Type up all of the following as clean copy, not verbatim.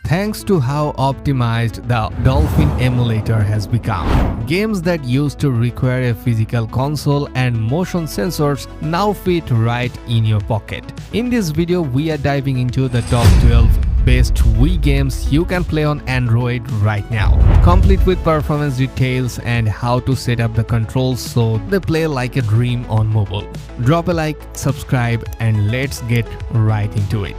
thanks to how optimized the Dolphin Emulator has become. Games that used to require a physical console and motion sensors now fit right in your pocket. In this video, we are diving into the top 12 best Wii games you can play on Android right now, complete with performance details and how to set up the controls so they play like a dream on mobile. Drop a like, subscribe, and let's get right into it.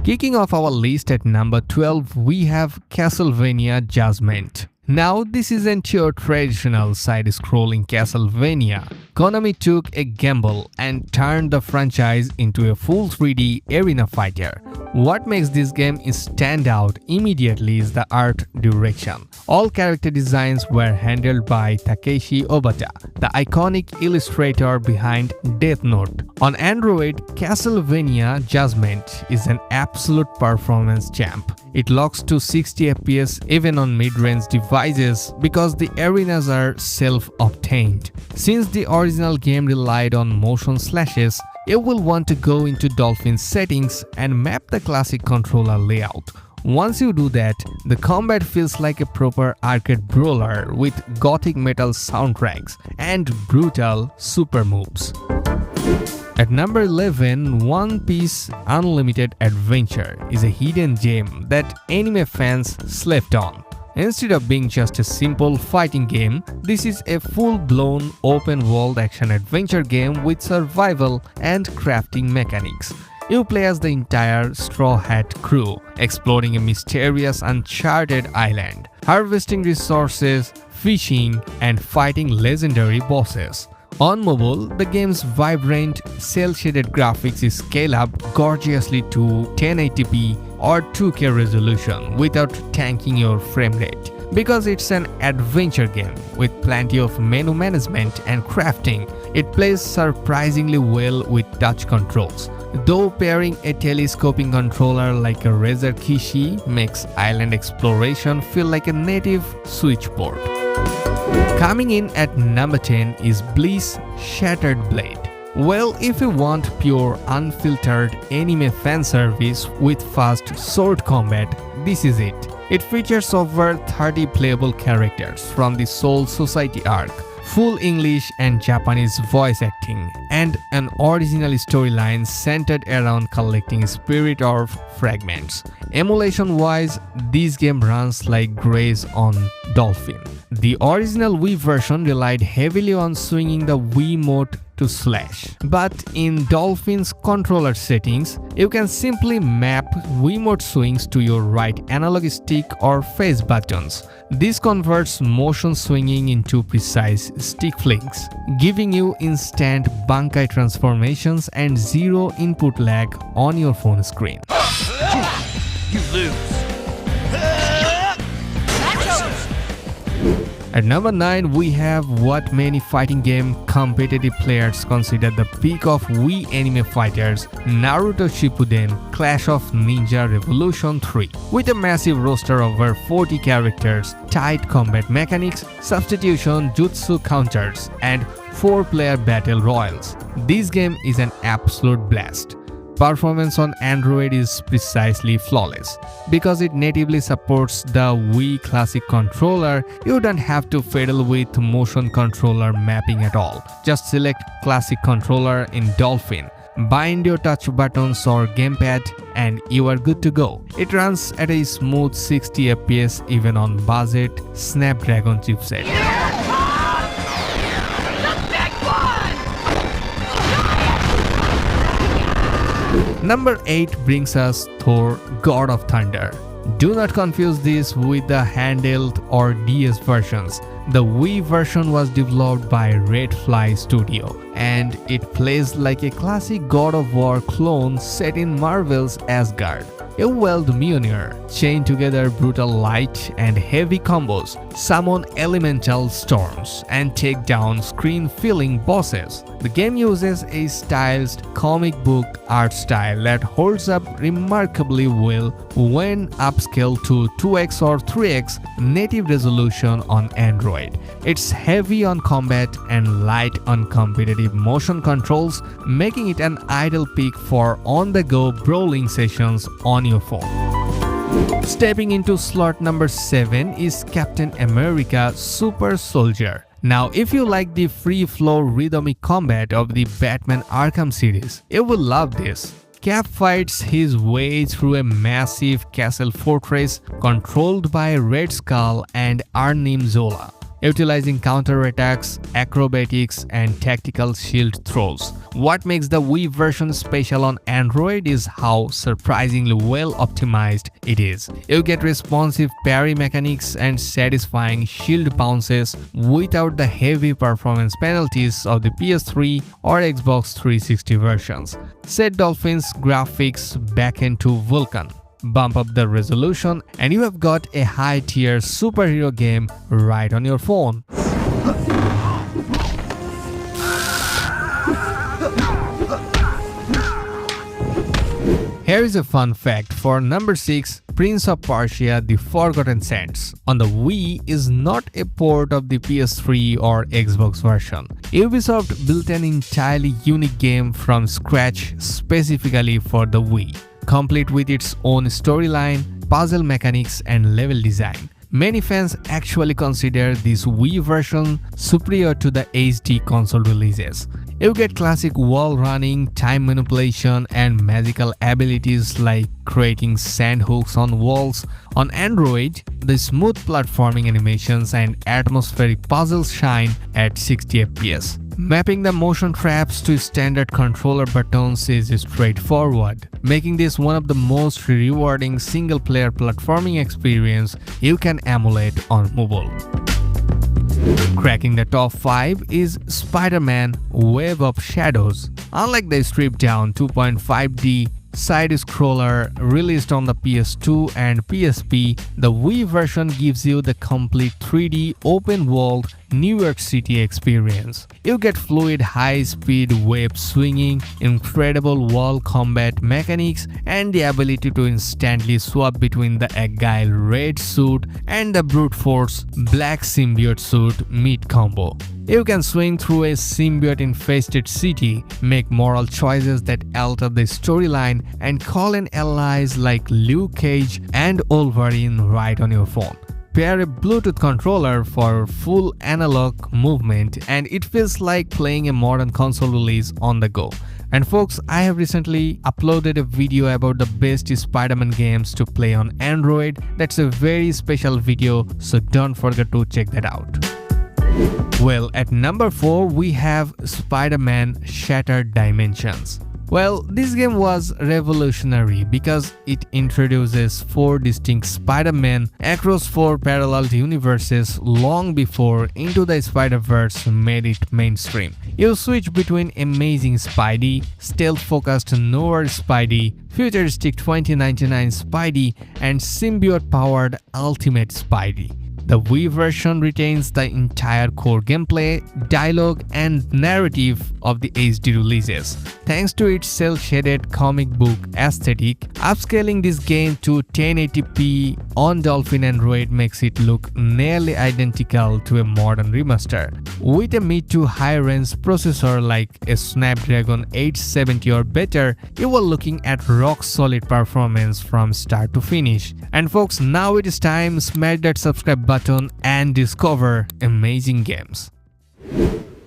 Kicking off our list at number 12, we have Castlevania Judgment. Now, this isn't your traditional side-scrolling Castlevania. Konami took a gamble and turned the franchise into a full 3D arena fighter. What makes this game stand out immediately is the art direction. All character designs were handled by Takeshi Obata, the iconic illustrator behind Death Note. On Android, Castlevania Judgment is an absolute performance champ. It locks to 60 FPS even on mid-range devices because the arenas are self-obtained. Since the original game relied on motion slashes, you will want to go into Dolphin settings and map the classic controller layout. Once you do that, the combat feels like a proper arcade brawler with gothic metal soundtracks and brutal super moves. At number 11, One Piece Unlimited Adventure is a hidden gem that anime fans slept on. Instead of being just a simple fighting game, this is a full-blown open-world action-adventure game with survival and crafting mechanics. You play as the entire Straw Hat crew, exploring a mysterious uncharted island, harvesting resources, fishing, and fighting legendary bosses. On mobile, the game's vibrant, cel-shaded graphics scale up gorgeously to 1080p or 2K resolution without tanking your frame rate. Because it's an adventure game with plenty of menu management and crafting, it plays surprisingly well with touch controls. Though pairing a telescoping controller like a Razer Kishi makes island exploration feel like a native Switch port. Coming in at number 10 is Bleach Shattered Blade. Well, if you want pure unfiltered anime fanservice with fast sword combat, this is it. It features over 30 playable characters from the Soul Society arc, full English and Japanese voice acting, and an original storyline centered around collecting spirit orb fragments. Emulation-wise, this game runs like Grace on Dolphin. The original Wii version relied heavily on swinging the Wiimote to slash. But in Dolphin's controller settings, you can simply map Wiimote swings to your right analog stick or face buttons. This converts motion swinging into precise stick flicks, giving you instant Bankai transformations and zero input lag on your phone screen. You lose. At number 9, we have what many fighting game competitive players consider the peak of Wii anime fighters, Naruto Shippuden Clash of Ninja Revolution 3. With a massive roster of over 40 characters, tight combat mechanics, substitution, jutsu counters, and 4-player battle royals, this game is an absolute blast. Performance on Android is precisely flawless. Because it natively supports the Wii Classic controller, you don't have to fiddle with motion controller mapping at all. Just select Classic controller in Dolphin, bind your touch buttons or gamepad, and you are good to go. It runs at a smooth 60 FPS even on budget Snapdragon chipset. Number 8 brings us Thor God of Thunder. Do not confuse this with the handheld or DS versions. The Wii version was developed by Red Fly Studio, and it plays like a classic God of War clone set in Marvel's Asgard. You wield Mjolnir, chain together brutal light and heavy combos, summon elemental storms, and take down screen-filling bosses. The game uses a stylized comic book art style that holds up remarkably well when upscaled to 2x or 3x native resolution on Android. It's heavy on combat and light on competitive motion controls, making it an ideal pick for on-the-go brawling sessions on your phone. Stepping into slot number 7 is Captain America Super Soldier. Now, if you like the free-flow rhythmic combat of the Batman Arkham series, you will love this. Cap fights his way through a massive castle fortress controlled by Red Skull and Arnim Zola, utilizing counterattacks, acrobatics, and tactical shield throws. What makes the Wii version special on Android is how surprisingly well optimized it is. You get responsive parry mechanics and satisfying shield bounces without the heavy performance penalties of the PS3 or Xbox 360 versions. Set Dolphin's graphics back into Vulcan, bump up the resolution, and you have got a high-tier superhero game right on your phone. Here is a fun fact for number 6, Prince of Persia: The Forgotten Sands on the Wii is not a port of the PS3 or Xbox version. Ubisoft built an entirely unique game from scratch specifically for the Wii, complete with its own storyline, puzzle mechanics, and level design. Many fans actually consider this Wii version superior to the HD console releases. You get classic wall running, time manipulation, and magical abilities like creating sand hooks on walls. On Android, the smooth platforming animations and atmospheric puzzles shine at 60 FPS. Mapping the motion traps to standard controller buttons is straightforward, making this one of the most rewarding single-player platforming experience you can emulate on mobile. Cracking the top 5 is Spider-Man: Web of Shadows. Unlike the stripped-down 2.5D side-scroller released on the PS2 and PSP, the Wii version gives you the complete 3D open-world New York City experience. You get fluid high-speed web swinging, incredible wall combat mechanics, and the ability to instantly swap between the agile red suit and the brute force black symbiote suit mid-combo. You can swing through a symbiote-infested city, make moral choices that alter the storyline, and call in allies like Luke Cage and Wolverine right on your phone. Pair a Bluetooth controller for full analog movement, and it feels like playing a modern console release on the go. And folks, I have recently uploaded a video about the best Spider-Man games to play on Android. That's a very special video, so don't forget to check that out. Well, at number 4 we have Spider-Man Shattered Dimensions. Well, this game was revolutionary because it introduces 4 distinct Spider-Men across 4 parallel universes long before Into the Spider-Verse made it mainstream. You switch between Amazing Spidey, stealth-focused Noir Spidey, futuristic 2099 Spidey, and symbiote-powered Ultimate Spidey. The Wii version retains the entire core gameplay, dialogue, and narrative of the HD releases. Thanks to its cel-shaded comic book aesthetic, upscaling this game to 1080p on Dolphin Android makes it look nearly identical to a modern remaster. With a mid to high-range processor like a Snapdragon 870 or better, you are looking at rock-solid performance from start to finish. And folks, now it is time, smash that subscribe button and discover amazing games.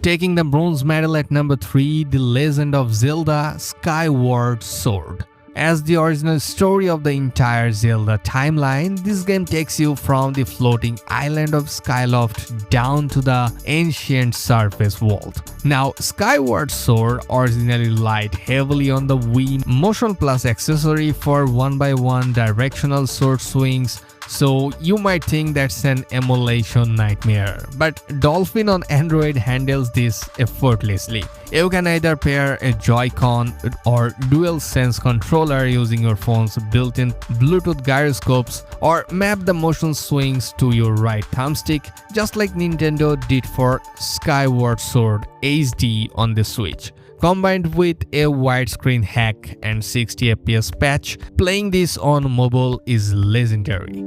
Taking the bronze medal at number 3, The Legend of Zelda: Skyward Sword. As the original story of the entire Zelda timeline, this game takes you from the floating island of Skyloft down to the ancient surface world. Now, Skyward Sword originally relied heavily on the Wii Motion Plus accessory for 1x1 directional sword swings, So you might think that's an emulation nightmare, but Dolphin on Android handles this effortlessly. You can either pair a Joy-Con or DualSense controller using your phone's built-in Bluetooth gyroscopes, or map the motion swings to your right thumbstick, just like Nintendo did for Skyward Sword HD on the Switch. Combined with a widescreen hack and 60 FPS patch, playing this on mobile is legendary.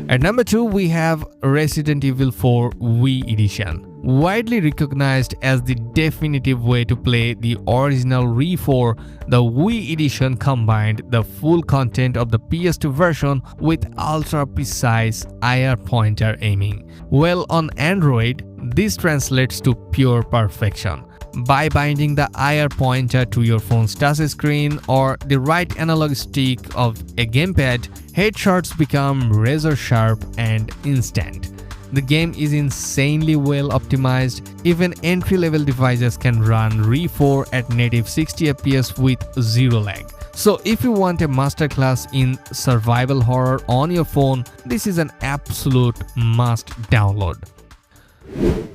At number 2, we have Resident Evil 4 Wii Edition. Widely recognized as the definitive way to play the original RE4, the Wii Edition combined the full content of the PS2 version with ultra-precise IR pointer aiming. Well, on Android, this translates to pure perfection. By binding the IR pointer to your phone's touchscreen or the right analog stick of a gamepad, headshots become razor sharp and instant. The game is insanely well optimized. Even entry-level devices can run RE4 at native 60 FPS with zero lag. So if you want a masterclass in survival horror on your phone, this is an absolute must download.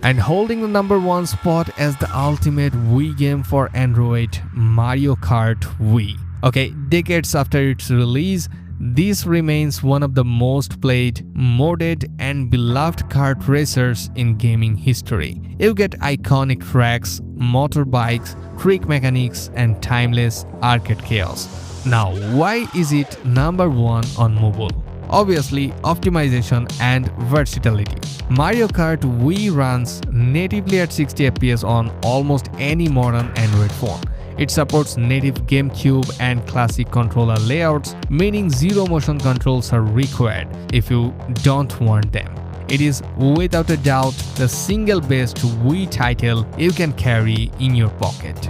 And holding the number 1 spot as the ultimate Wii game for Android, Mario Kart Wii. Okay, decades after its release, this remains one of the most played, modded and beloved kart racers in gaming history. You get iconic tracks, motorbikes, trick mechanics and timeless arcade chaos. Now, why is it number 1 on mobile? Obviously, optimization and versatility. Mario Kart Wii runs natively at 60 FPS on almost any modern Android phone. It supports native GameCube and classic controller layouts, meaning zero motion controls are required if you don't want them. It is without a doubt the single best Wii title you can carry in your pocket.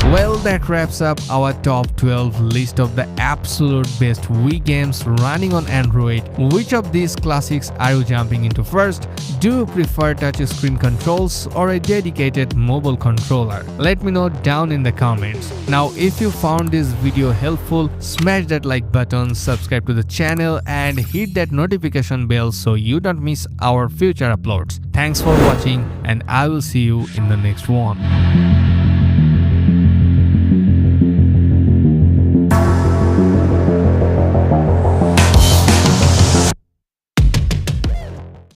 Well, that wraps up our top 12 list of the absolute best Wii games running on Android. Which of these classics are you jumping into first? Do you prefer touchscreen controls or a dedicated mobile controller? Let me know down in the comments. Now, if you found this video helpful, smash that like button, subscribe to the channel and hit that notification bell so you don't miss our future uploads. Thanks for watching and I will see you in the next one.